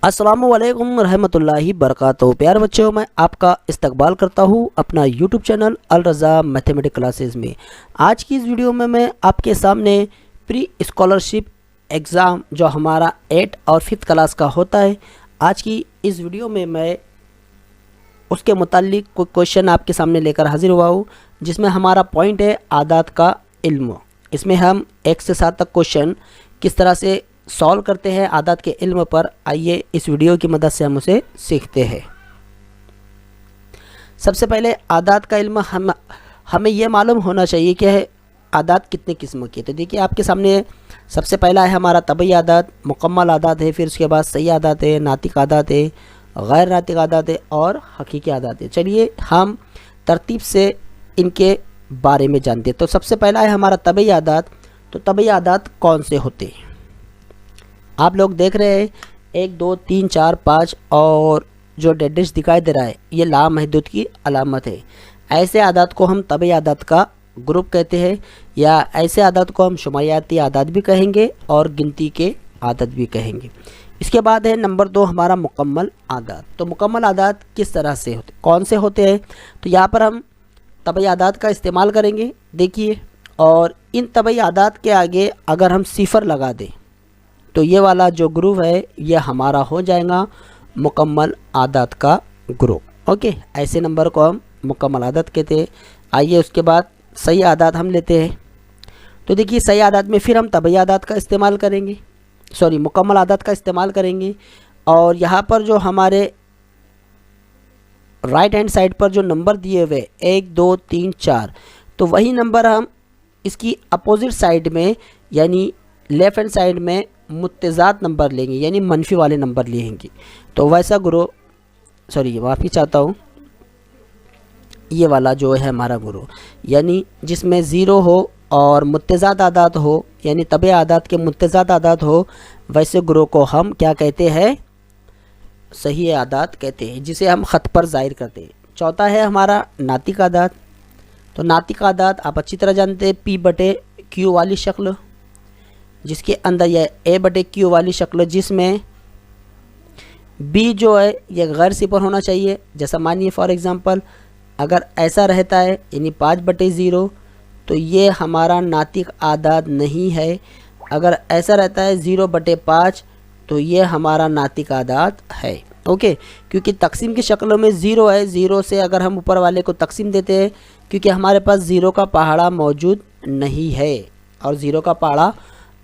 अस्सलामुअलैकुम रहमतुल्लाहि बरकातहू। प्यारे बच्चों, मैं आपका इस्तकबाल करता हूँ अपना यूट्यूब चैनल अल रज़ा मैथमेटिक्स क्लासेस में। आज की इस वीडियो में मैं आपके सामने प्री स्कॉलरशिप एग्ज़ाम जो हमारा 8 और 5th क्लास का होता है, आज की इस वीडियो में मैं उसके मुताल्लिक कोई क्वेश्चन आपके सामने लेकर हाजिर हुआ हूँ, जिसमें हमारा पॉइंट है आदात का इल्म। इसमें हम 1 से 7 तक क्वेश्चन किस तरह से सॉल्व करते हैं आदात के इल्म पर। आइए इस वीडियो की मदद से हम उसे सीखते हैं। सबसे पहले आदात का इल्म हमें यह मालूम होना चाहिए कि आदात कितने किस्म की। तो देखिए आपके सामने सबसे पहला है हमारा तबई आदात, मुकम्मल आदात है, फिर उसके बाद सही आदात है, नातिक आदात है, गैर नातिक आदात है और हकीकी आदात है। चलिए हम तरतीब से इनके बारे में जानते हैं। तो सबसे पहला है हमारा तबई आदात। तो तबई आदात कौन से होते हैं? आप लोग देख रहे हैं 1 2 3 4 5 और जो डैश दिखाई दे रहा है ये लामहदूद की अलामत है। ऐसे आदात को हम तबई आदात का ग्रुप कहते हैं, या ऐसे आदात को हम शुमारियाती आदात भी कहेंगे और गिनती के आदत भी कहेंगे। इसके बाद है नंबर 2 हमारा मुकम्मल आदात। तो मुकम्मल आदात किस तरह से होते, कौन से होते हैं? तो यहाँ पर हम तबई आदात का इस्तेमाल करेंगे। देखिए, और इन तबई आदात के आगे अगर हम सिफ़र लगा दें तो ये वाला जो ग्रुप है ये हमारा हो जाएगा मुकम्मल आदात का ग्रुप। ओके, ऐसे नंबर को हम मुकम्मल आदात कहते हैं। आइए उसके बाद सही आदात हम लेते हैं। तो देखिए सही आदात में फिर हम तबई आदात का इस्तेमाल करेंगे, मुकम्मल आदात का इस्तेमाल करेंगे। और यहाँ पर जो हमारे राइट हैंड साइड पर जो नंबर दिए हुए 1 2 3 4, तो वही नंबर हम इसकी अपोजिट साइड में यानी लेफ़्ट हैंड साइड में मुत्तेज़ात नंबर लेंगे, यानी मनफी वाले नंबर लेंगे। तो वैसा माफ़ी चाहता हूँ, ये वाला जो है हमारा गुरु, यानी जिसमें ज़ीरो हो और मुत्तेज़ात आदात हो, यानी तबई आदात के मुत्तेज़ात आदात हो, वैसे गुरु को हम क्या कहते हैं? सही आदात कहते हैं, जिसे हम ख़त पर ज़ाहिर करते हैं। चौथा है हमारा नातिक आदात। तो नातिक आदात आप अच्छी तरह जानते हैं, P/Q वाली शक्ल, जिसके अंदर यह A/Q वाली शक्ल, जिसमें B जो है यह गैर सिपर होना चाहिए। जैसा मानिए फॉर एग्ज़ाम्पल अगर ऐसा रहता है यानी 5/0, तो ये हमारा नातिक आदात नहीं है। अगर ऐसा रहता है 0/5, तो ये हमारा नातिक आदात है। ओके, क्योंकि तकसीम की शक्लों में ज़ीरो है, ज़ीरो से अगर हम ऊपर वाले को तकसीम देते हैं, क्योंकि हमारे पास ज़ीरो का पहाड़ा मौजूद नहीं है और ज़ीरो का पहाड़ा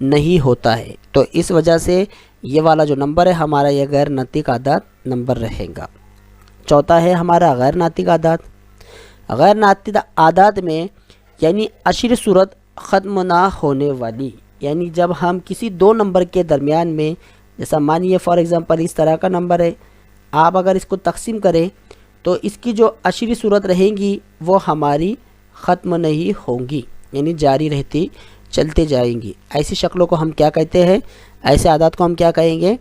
नहीं होता है, तो इस वजह से ये वाला जो नंबर है हमारा ये गैर नातिक आदात नंबर रहेगा। चौथा है हमारा गैर नातिक आदात। गैर नातिक आदात में यानी अशरी सूरत ख़त्म ना होने वाली, यानी जब हम किसी दो नंबर के दरमियान में, जैसा मानिए फॉर एग्ज़ाम्पल इस तरह का नंबर है, आप अगर इसको तकसीम करें तो इसकी जो अशरी सूरत रहेंगी वो हमारी ख़त्म नहीं होंगी, यानी जारी रहती चलते जाएंगी। ऐसी शक्लों को हम क्या कहते हैं? ऐसे आदात को हम क्या कहेंगे?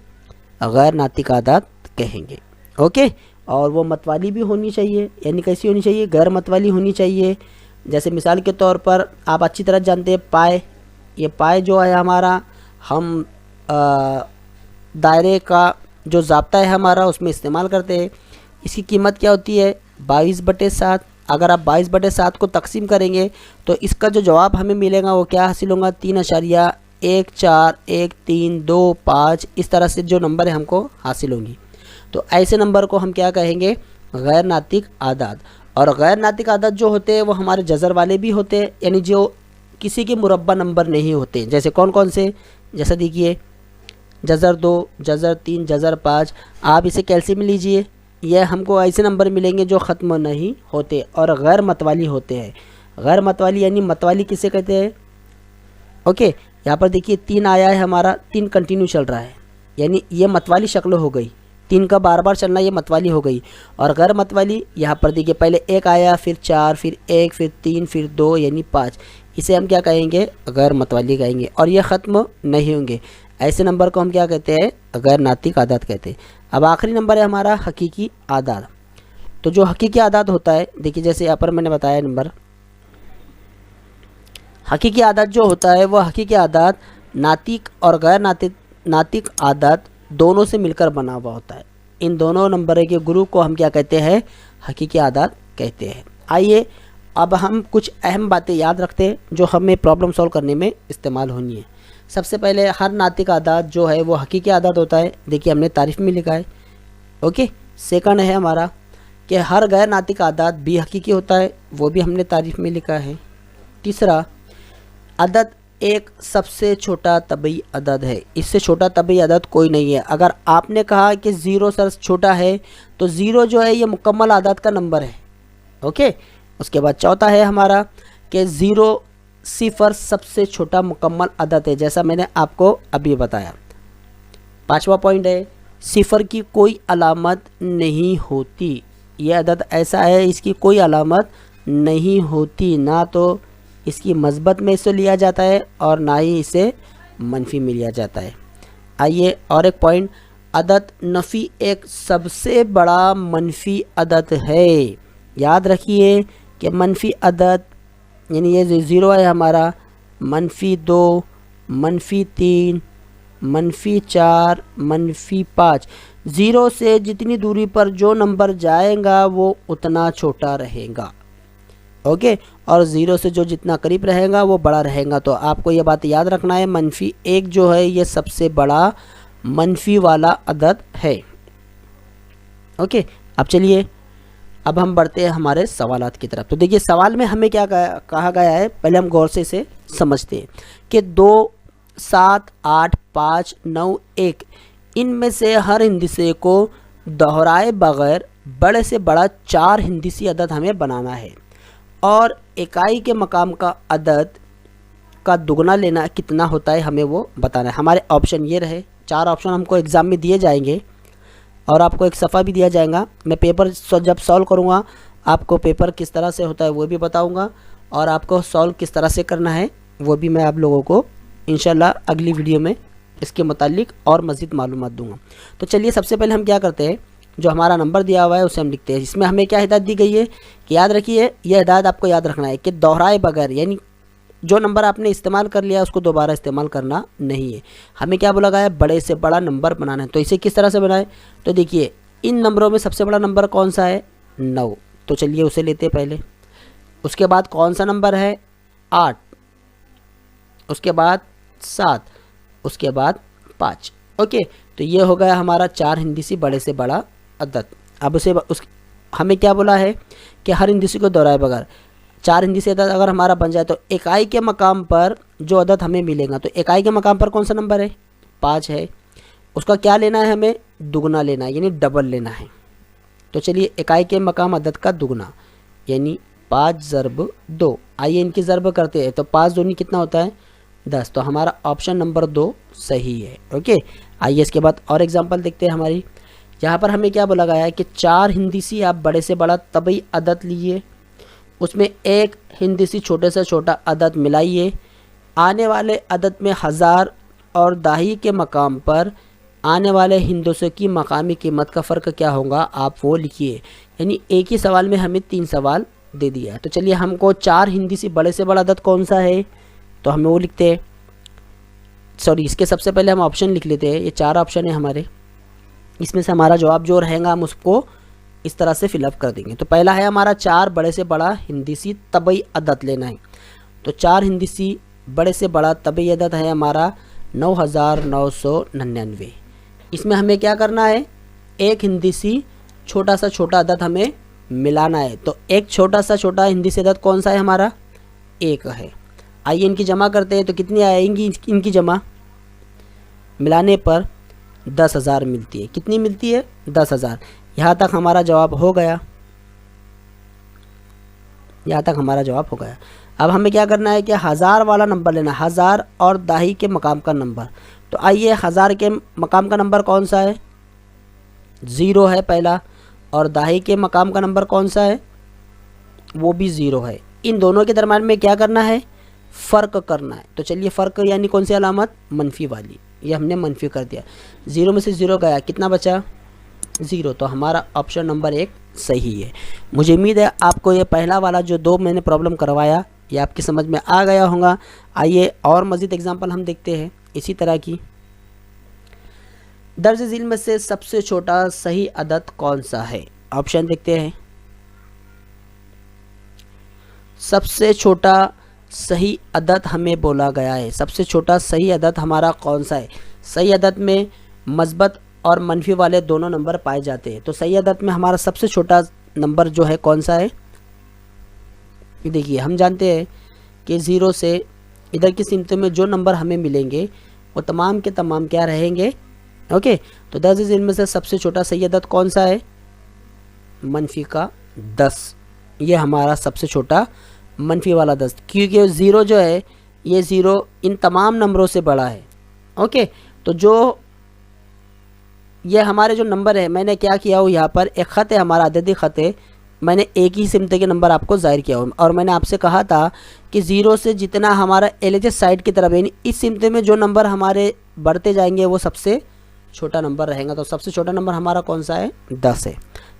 गैर नातिक आदात कहेंगे। ओके, और वो मतवाली भी होनी चाहिए, यानी कैसी होनी चाहिए? गैर मतवाली होनी चाहिए। जैसे मिसाल के तौर पर आप अच्छी तरह जानते हैं पाए, ये पाए जो है हमारा, हम दायरे का जो ज़ाब्ता है हमारा उसमें इस्तेमाल करते हैं। इसकी कीमत क्या होती है? 22/7। अगर आप 22/7 को तकसीम करेंगे तो इसका जो जवाब हमें मिलेगा वो क्या हासिल होगा? 3.141325, इस तरह से जो नंबर है हमको हासिल होंगी। तो ऐसे नंबर को हम क्या कहेंगे? गैर नातिक आदात। और गैर नातिक आदात जो होते हैं वो हमारे जज़र वाले भी होते हैं, यानी जो किसी के मुरब्बा नंबर नहीं होते। जैसे कौन कौन से? जैसा देखिए जज़र 2, जज़र 3, जज़र 5। आप इसे कैल्शियम लीजिए, यह हमको ऐसे नंबर मिलेंगे जो ख़त्म नहीं होते और गैर मतवाली होते हैं। गैर मतवाली यानी मतवाली किसे कहते हैं? ओके, यहाँ पर देखिए 3 आया है हमारा, 3 कंटिन्यू चल रहा है, यानी ये मतवाली शक्ल हो गई। 3 का बार बार चलना ये मतवाली हो गई। और गैर मतवाली यहाँ पर देखिए पहले 1 आया, फिर 4, फिर 1, फिर 3, फिर 2 यानी 5। इसे हम क्या कहेंगे? गैर मतवाली कहेंगे और ये ख़त्म नहीं होंगे। ऐसे नंबर को हम क्या कहते हैं? गैर नातिक आदात कहते हैं। अब आखिरी नंबर है हमारा हकीकी आदात। तो जो हकीकी आदात होता है, देखिए जैसे यहाँ पर मैंने बताया नंबर, हकीकी आदात जो होता है वो हकीकी आदात नातिक और गैर नातिक आदात दोनों से मिलकर बना हुआ होता है। इन दोनों नंबर के ग्रुप को हम क्या कहते हैं, हकीकी आदाद कहते हैं। आइए अब हम कुछ अहम बातें याद रखते हैं जो हमें प्रॉब्लम सॉल्व करने में इस्तेमाल होनी है। सबसे पहले हर नातिक आदाद जो है वो हकीकी आदाद होता है, देखिए हमने तारीफ में लिखा है। ओके, सेकंड है हमारा कि हर गैर नातिक आदाद भी हकीकी होता है, वो भी हमने तारीफ में लिखा है। तीसरा, अदद एक सबसे छोटा तबई अदद है, इससे छोटा तबई अदद कोई नहीं है। अगर आपने कहा कि ज़ीरो सर छोटा है तो ज़ीरो जो है ये मुकम्मल आदाद का नंबर है। ओके, उसके बाद चौथा है हमारा कि ज़ीरो सिफर सबसे छोटा मुकम्मल अदद है, जैसा मैंने आपको अभी बताया। पांचवा पॉइंट है सिफर की कोई अलामत नहीं होती, यह अदद ऐसा है इसकी कोई अलामत नहीं होती, ना तो इसकी मस्बत में इसे लिया जाता है और ना ही इसे मनफी में लिया जाता है। आइए और एक पॉइंट, अदद नफ़ी एक सबसे बड़ा मनफी अदद है। याद रखिए कि मनफी अदद यानी ये ज़ीरो है हमारा, -2, -3, -4, -5, ज़ीरो से जितनी दूरी पर जो नंबर जाएगा वो उतना छोटा रहेगा। ओके, और ज़ीरो से जो जितना करीब रहेगा वो बड़ा रहेगा। तो आपको ये बात याद रखना है, -1 जो है ये सबसे बड़ा मनफी वाला अदद है। ओके, अब चलिए अब हम बढ़ते हैं हमारे सवालात की तरफ। तो देखिए सवाल में हमें क्या कहा गया है, पहले हम गौर से इसे समझते हैं कि 2, 7, 8, 5, 9, 1 इनमें से हर हिंदिसे को दोहराए बगैर बड़े से बड़ा 4 हिंदिसी अदद हमें बनाना है और इकाई के मकाम का अदद का दुगना लेना कितना होता है हमें वो बताना है। हमारे ऑप्शन ये रहे, 4 ऑप्शन हमको एग्ज़ाम में दिए जाएंगे और आपको एक सफ़ा भी दिया जाएगा। मैं पेपर जब सॉल्व करूँगा आपको पेपर किस तरह से होता है वो भी बताऊँगा और आपको सॉल्व किस तरह से करना है वो भी मैं आप लोगों को इंशाल्लाह अगली वीडियो में इसके मुतालिक और मज़ीद मालूमात दूँगा। तो चलिए सबसे पहले हम क्या करते हैं, जो हमारा नंबर दिया हुआ है उसे हम लिखते हैं। इसमें हमें क्या हिदायत दी गई है कि याद रखिए, यह हिदायत आपको याद रखना है कि दोहराए बगैर, यानी जो नंबर आपने इस्तेमाल कर लिया उसको दोबारा इस्तेमाल करना नहीं है। हमें क्या बोला गया है, बड़े से बड़ा नंबर बनाना है। तो इसे किस तरह से बनाए, तो देखिए इन नंबरों में सबसे बड़ा नंबर कौन सा है, 9, तो चलिए उसे लेते हैं पहले। उसके बाद कौन सा नंबर है, 8, उसके बाद 7, उसके बाद 5। ओके, तो ये हो गया हमारा 4 हिंदिसी बड़े से बड़ा अदद। अब हमें क्या बोला है कि हर हिंदिसी को दोहराए बगैर 4 हिंदिसी अदद अगर हमारा बन जाए तो इकाई के मकाम पर जो अदद हमें मिलेगा, तो इकाई के मकाम पर कौन सा नंबर है, 5 है, उसका क्या लेना है, हमें दुगना लेना है यानी डबल लेना है। तो चलिए इकाई के मकाम अदद का दुगना यानी 5 ज़रब 2। आइए इनकी ज़रब करते हैं, तो 5 दूनी कितना होता है, 10। तो हमारा ऑप्शन नंबर 2 सही है। ओके, आइए इसके बाद और एग्जांपल देखते हैं हमारी। यहाँ पर हमें क्या बोला गया है कि 4 हिंदिसी आप बड़े से बड़ा तबई अदद लीजिए, उसमें एक हिंदिसी छोटे से छोटा अदद मिलाइए, आने वाले अदद में 1000 और दाही के मकाम पर आने वाले हिंदुसे की मकामी कीमत का फ़र्क क्या होगा आप वो लिखिए। यानी एक ही सवाल में हमें 3 सवाल दे दिया। तो चलिए हमको 4 हिंदिसी बड़े से बड़ा अदद कौन सा है, तो हमें वो लिखते हैं। सॉरी, इसके सबसे पहले हम ऑप्शन लिख लेते हैं। ये 4 ऑप्शन है हमारे, इसमें से हमारा जवाब जो रहेगा हम उसको इस तरह से फिलअप कर देंगे। तो पहला है हमारा 4 बड़े से बड़ा हिंदिसी तबई अदद लेना है। तो 4 हिंदिसी बड़े से बड़ा तबई अदद है हमारा 9999। इसमें हमें क्या करना है, एक हिंदिसी छोटा सा छोटा अदद हमें मिलाना है। तो एक छोटा सा छोटा हिंदिसी अदद कौन सा है हमारा, 1 है। आइए इनकी जमा करते हैं, तो कितनी आएंगी इनकी जमा, मिलाने पर 10,000 मिलती है। कितनी मिलती है, 10,000। यहाँ तक हमारा जवाब हो गया, यहाँ तक हमारा जवाब हो गया। अब हमें क्या करना है कि 1000 वाला नंबर लेना, 1000 और दाही के मकाम का नंबर। तो आइए 1000 के मकाम का नंबर कौन सा है, 0 है पहला, और दाही के मकाम का नंबर कौन सा है, वो भी 0 है। इन दोनों के दरम्यान में क्या करना है, फ़र्क करना है। तो चलिए फ़र्क यानी कौन सी अलामत, मनफी वाली, ये हमने मनफी कर दिया। 0 में से 0 गया, कितना बचा, 0। तो हमारा ऑप्शन नंबर 1 सही है। मुझे उम्मीद है आपको ये पहला वाला जो 2 मैंने प्रॉब्लम करवाया ये आपकी समझ में आ गया होगा। आइए और मज़ीद एग्जांपल हम देखते हैं इसी तरह की। दर्ज झील में से सबसे छोटा सही अदद कौन सा है? ऑप्शन देखते हैं। सबसे छोटा सही अदद हमें बोला गया है, सबसे छोटा सही अदद हमारा कौन सा है? सही अदद में मस्बत और मनफी वाले दोनों नंबर पाए जाते हैं, तो सही अदद में हमारा सबसे छोटा नंबर जो है कौन सा है? देखिए, हम जानते हैं कि 0 से इधर की सिमतों में जो नंबर हमें मिलेंगे वो तमाम के तमाम क्या रहेंगे? ओके, तो 10 इनमें से सबसे छोटा सही अदद कौन सा है? मनफी का 10। ये हमारा सबसे छोटा मनफी वाला 10, क्योंकि 0 जो है ये 0 इन तमाम नंबरों से बड़ा है। ओके, तो जो ये हमारे जो नंबर है, मैंने क्या किया हो यहाँ पर एक ख़त है हमारा, अददी ख़त है, मैंने एक ही सिमते के नंबर आपको ज़ाहिर किया हो, और मैंने आपसे कहा था कि 0 से जितना हमारा LHS साइड की तरफ, यानी इस सिमते में जो नंबर हमारे बढ़ते जाएंगे वो सबसे छोटा नंबर रहेगा। तो सबसे छोटा नंबर हमारा कौन सा है? 10 है।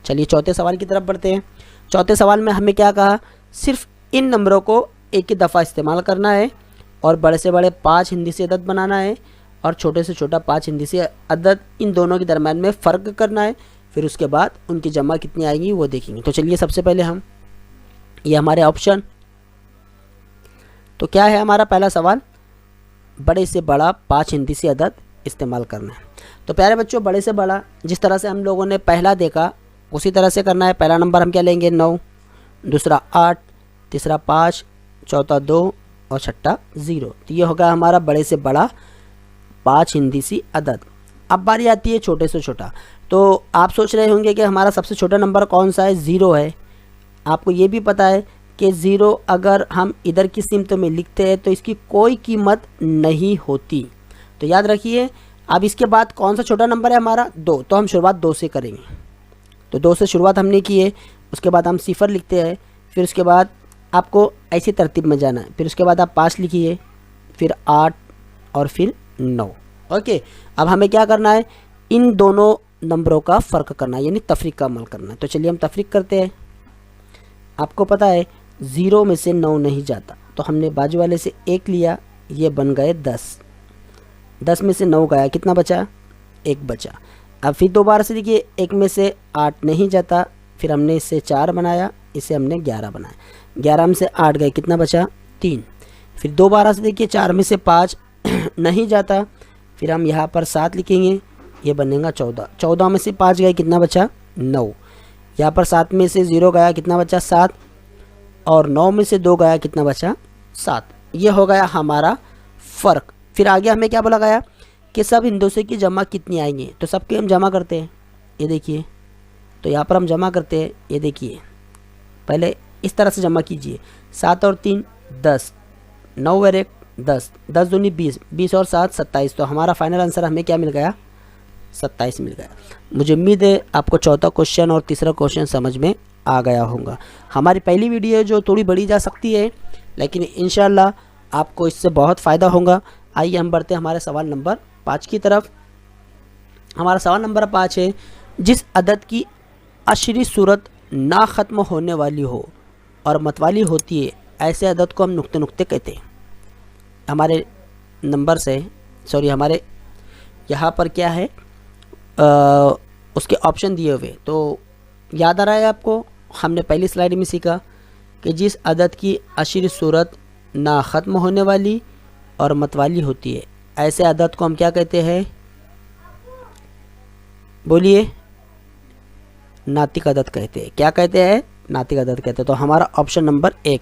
चलिए चौथे सवाल की तरफ बढ़ते हैं। चौथे सवाल में हमें क्या कहा? सिर्फ इन नंबरों को एक ही दफ़ा इस्तेमाल करना है और बड़े से बड़े 5 हिंदीसी अदद बनाना है और छोटे से छोटा 5 हिंदीसी अदद, इन दोनों के दरम्यान में फ़र्क करना है। फिर उसके बाद उनकी जमा कितनी आएगी वो देखेंगे। तो चलिए सबसे पहले हम, ये हमारे ऑप्शन, तो क्या है हमारा पहला सवाल? बड़े से बड़ा 5 हिंदीसी अदद इस्तेमाल करना है। तो प्यारे बच्चों, बड़े से बड़ा जिस तरह से हम लोगों ने पहला देखा उसी तरह से करना है। पहला नंबर हम क्या लेंगे? 9, दूसरा 8, तीसरा 5, चौथा 2 और छठा 0। तो ये होगा हमारा बड़े से बड़ा 5 हिंदीसी अदद। अब बारी आती है छोटे से छोटा। तो आप सोच रहे होंगे कि हमारा सबसे छोटा नंबर कौन सा है? 0 है। आपको ये भी पता है कि 0 अगर हम इधर की सिमत में लिखते हैं तो इसकी कोई कीमत नहीं होती। तो याद रखिए। अब इसके बाद कौन सा छोटा नंबर है हमारा? 2। तो हम शुरुआत 2 से करेंगे। तो 2 से शुरुआत हमने की है, उसके बाद हम 0 लिखते हैं, फिर उसके बाद आपको ऐसी तरतीब में जाना है, फिर उसके बाद आप 5 लिखिए, फिर 8 और फिर 9। ओके, अब हमें क्या करना है? इन दोनों नंबरों का फ़र्क करना है, यानी तफरीक का अमल करना है। तो चलिए हम तफरीक करते हैं। आपको पता है 0 में से 9 नहीं जाता, तो हमने बाजू वाले से 1 लिया, ये बन गए 10। 10 में से 9 गया, कितना बचा? 1 बचा। अब फिर दोबारा से देखिए, 1 में से 8 नहीं जाता, फिर हमने इससे 4 बनाया, इसे हमने 11 बनाया। 11 में से 8 गए, कितना बचा? 3। फिर दोबारा से देखिए, 4 में से 5 नहीं जाता, फिर हम यहाँ पर 7 लिखेंगे, ये बनेगा 14। 14 में से 5 गए, कितना बचा? 9। यहाँ पर 7 में से 0 गया, कितना बचा? 7। और 9 में से 2 गया, कितना बचा? 7। ये हो गया हमारा फ़र्क। फिर आगे हमें क्या बोला गया कि सब हिंदों की जमा कितनी आएंगी? तो सबके हम जमा करते हैं, ये देखिए। तो यहाँ पर हम जमा करते हैं, ये देखिए। पहले इस तरह से जमा कीजिए, 7 और 3 10, 9 और 1 10, 10 दूनी 20, 20 और 7 27। तो हमारा फाइनल आंसर हमें क्या मिल गया? 27 मिल गया। मुझे उम्मीद है आपको चौथा क्वेश्चन और तीसरा क्वेश्चन समझ में आ गया होगा। हमारी पहली वीडियो जो थोड़ी बड़ी जा सकती है, लेकिन इंशाल्लाह आपको इससे बहुत फ़ायदा होगा। आइए हम बढ़ते हैं हमारे सवाल नंबर 5 की तरफ। हमारा सवाल नंबर 5 है, जिस अदद की अशरी सूरत ना ख़त्म होने वाली हो और मतवाली होती है, ऐसे अदद को हम नुक्ते नुक्ते कहते हैं। हमारे नंबर से हमारे यहाँ पर क्या है, उसके ऑप्शन दिए हुए। तो याद आ रहा है आपको, हमने पहली स्लाइड में सीखा कि जिस अदद की अशरी सूरत ना ख़त्म होने वाली और मतवाली होती है, ऐसे अदद को हम क्या कहते हैं? बोलिए। नातिक अदद कहते हैं। क्या कहते हैं? नातिक अदद कहते हैं। तो हमारा ऑप्शन नंबर 1।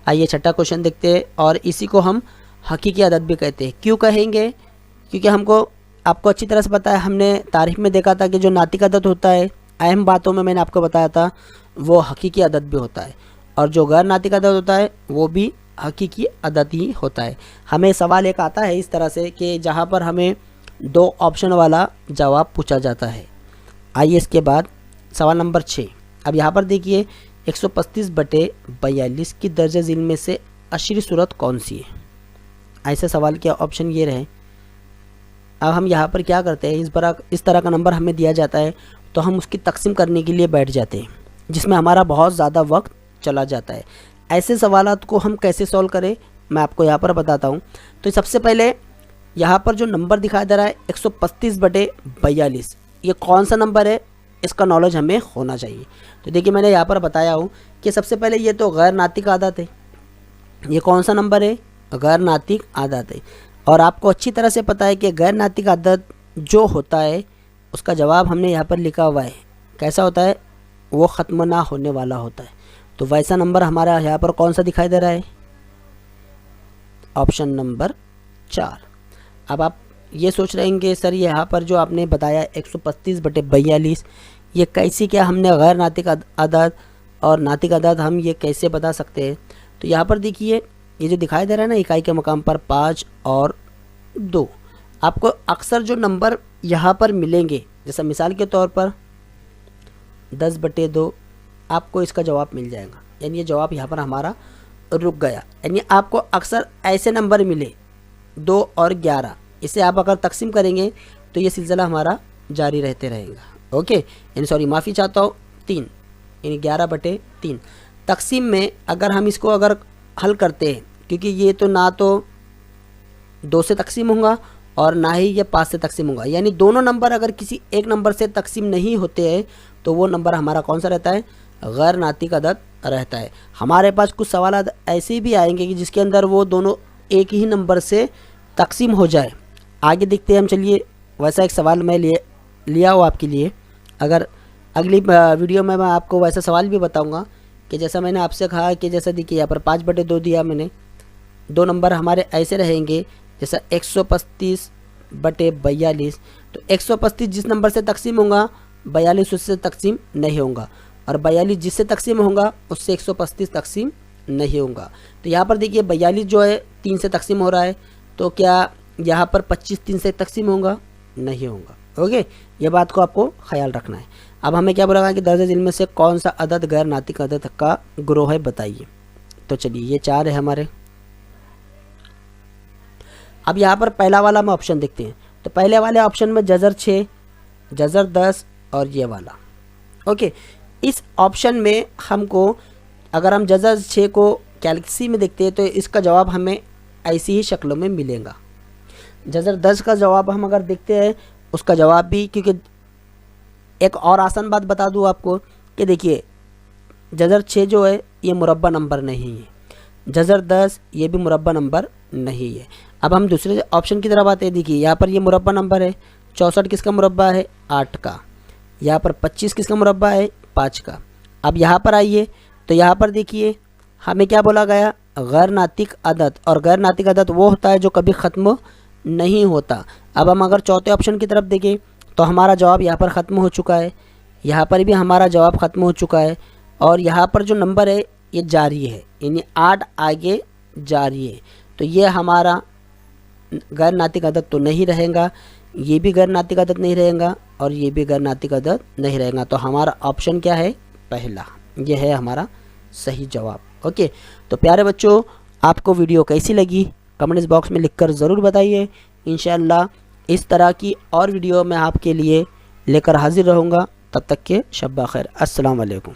आइए छठा क्वेश्चन देखते हैं, और इसी को हम हकीकी अदद भी कहते हैं। क्यों कहेंगे? क्योंकि आपको अच्छी तरह से पता है, हमने तारीख में देखा था कि जो नातिक अदद होता है, अहम बातों में मैंने आपको बताया था, वो हकीकी अदद भी होता है, और जो गैर नातिक अदद होता है वो भी हकीकी अदद ही होता है। हमें सवाल एक आता है इस तरह से कि जहाँ पर हमें 2 ऑप्शन वाला जवाब पूछा जाता है। आइए इसके बाद सवाल नंबर 6। अब यहाँ पर देखिए, 135/42 की दर्ज झील में से अशरी सूरत कौन सी है? ऐसे सवाल के ऑप्शन ये रहे। अब हम यहाँ पर क्या करते हैं, इस तरह का नंबर हमें दिया जाता है तो हम उसकी तकसीम करने के लिए बैठ जाते हैं, जिसमें हमारा बहुत ज़्यादा वक्त चला जाता है। ऐसे सवालात को हम कैसे सॉल्व करें, मैं आपको यहाँ पर बताता हूँ। तो सबसे पहले यहाँ पर जो नंबर दिखाई दे रहा है 135/42, ये कौन सा नंबर है, इसका नॉलेज हमें होना चाहिए। तो देखिए मैंने यहाँ पर बताया हूँ कि सबसे पहले ये तो गैर नातिक आदत है। ये कौन सा नंबर है, गैर नातिक आदत है। और आपको अच्छी तरह से पता है कि गैर नातिक आदत जो होता है उसका जवाब हमने यहाँ पर लिखा हुआ है, कैसा होता है, वो ख़त्म ना होने वाला होता है। तो वैसा नंबर हमारा यहाँ पर कौन सा दिखाई दे रहा है, ऑप्शन नंबर 4। अब आप ये सोच रहे हैं कि सर यहाँ पर जो आपने बताया 135/42, ये कैसी, क्या हमने गैर नातिक आदत और नातिक आदत हम ये कैसे बता सकते हैं। तो यहाँ पर देखिए ये जो दिखाई दे रहा है ना, इकाई के मकाम पर 5 और 2, आपको अक्सर जो नंबर यहाँ पर मिलेंगे, जैसा मिसाल के तौर पर 10/2, आपको इसका जवाब मिल जाएगा। यानी ये जवाब यहाँ पर हमारा रुक गया। यानी आपको अक्सर ऐसे नंबर मिले 2 और 11, इसे आप अगर तकसीम करेंगे तो ये सिलसिला हमारा जारी रहते रहेगा। ओके, यानी सॉरी माफ़ी चाहता हूँ 3, यानी 11/3 तकसीम में अगर हम इसको अगर हल करते हैं, क्योंकि ये तो ना तो 2 से तकसीम होगा और ना ही ये 5 से तकसीम होगा, यानी दोनों नंबर अगर किसी एक नंबर से तकसीम नहीं होते हैं तो वो नंबर हमारा कौन सा रहता है, गैर नातिक आदत रहता है। हमारे पास कुछ सवाल ऐसे भी आएंगे कि जिसके अंदर वो दोनों एक ही नंबर से तकसीम हो जाए। आगे देखते हैं हम, चलिए वैसा एक सवाल मैं लिया हूँ आपके लिए। अगर अगली वीडियो में मैं आपको वैसा सवाल भी बताऊँगा कि जैसा मैंने आपसे कहा कि जैसा देखिए यहाँ पर 5/2 दिया मैंने, 2 नंबर हमारे ऐसे रहेंगे जैसा 135/42। तो 135 जिस नंबर से तकसीम होगा 42 उससे तकसीम नहीं होगा, और 42 जिससे तकसीम होगा उससे 135 तकसीम नहीं होगा। तो यहाँ पर देखिए 42 जो है 3 से तकसीम हो रहा है, तो क्या यहाँ पर 25 3 से तकसीम होगा, नहीं होगा। ओके, ये बात को आपको ख्याल रखना है। अब हमें क्या बोला कि दर्ज इल्म में से कौन सा अदद गैर नातिक अदद का ग्रोह है, बताइए। तो चलिए ये 4 है हमारे। अब यहाँ पर पहला वाला हम ऑप्शन देखते हैं। तो पहले वाले ऑप्शन में जज़र 6, जज़र 10 और ये वाला। ओके, इस ऑप्शन में हमको अगर हम जज़र 6 को कैलसी में देखते हैं तो इसका जवाब हमें ऐसी ही शक्लों में मिलेगा। जज़र 10 का जवाब हम अगर देखते हैं उसका जवाब भी, क्योंकि एक और आसान बात बता दूँ आपको कि देखिए जज़र 6 जो है ये मुरब्बा नंबर नहीं है, जज़र 10 ये भी मुरब्बा नंबर नहीं है। अब हम दूसरे ऑप्शन की तरफ आते हैं। देखिए यहाँ पर ये मुरब्बा नंबर है, 64 किसका मुरब्बा है, 8 का। यहाँ पर 25 किसका मुरब्बा है, 5 का। अब यहाँ पर आइए तो यहाँ पर देखिए हमें क्या बोला गया, गैर नातिक अदद, और गैर नातिक अदद वो होता है जो कभी ख़त्म नहीं होता। अब हम अगर चौथे ऑप्शन की तरफ देखें तो हमारा जवाब यहाँ पर ख़त्म हो चुका है, यहाँ पर भी हमारा जवाब ख़त्म हो चुका है, और यहाँ पर जो नंबर है ये जारी है, यानी 8 आगे जारी है। तो ये हमारा गैर नातिक अदद तो नहीं रहेगा, ये भी गैर नातिक अदद नहीं रहेगा, और ये भी गैर नातिक अदद नहीं रहेगा। तो हमारा ऑप्शन क्या है, पहला, ये है हमारा सही जवाब। ओके, तो प्यारे बच्चों आपको वीडियो कैसी लगी कमेंट्स बॉक्स में लिखकर ज़रूर बताइए। इंशाअल्लाह इस तरह की और वीडियो मैं आपके लिए लेकर हाजिर रहूँगा। तब तक के शब्बा खैर, अस्सलाम वालेकुम।